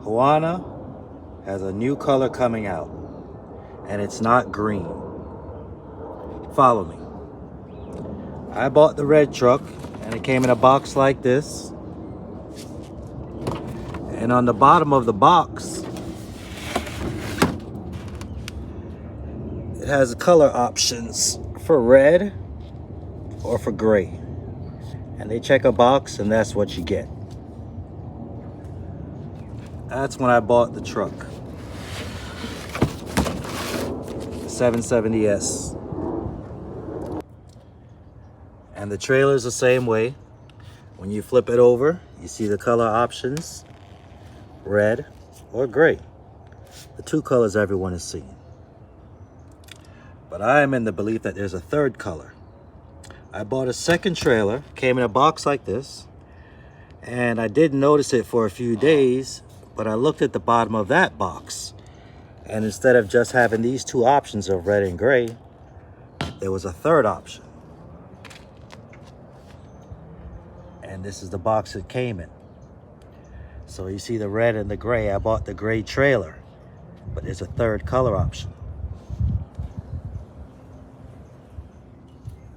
Huina has a new color coming out, and it's not green. Follow me. I bought the red truck, and it came in a box like this. And on the bottom of the box, it has color options for red or for gray. And they check a box, and that's what you get. That's when I bought the truck. The 770s. And the trailer's the same way. When you flip it over, you see the color options, red or gray. The two colors everyone is seeing. But I am in the belief that there's a third color. I bought a second trailer, came in a box like this, and I didn't notice it for a few days, but I looked at the bottom of that box, and instead of just having these two options of red and gray, there was a third option. And this is the box it came in. So you see the red and the gray. I bought the gray trailer, but there's a third color option.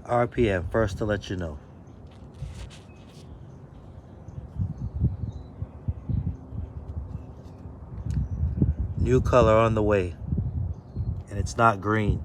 RPM, first to let you know. New color on the way, and it's not green.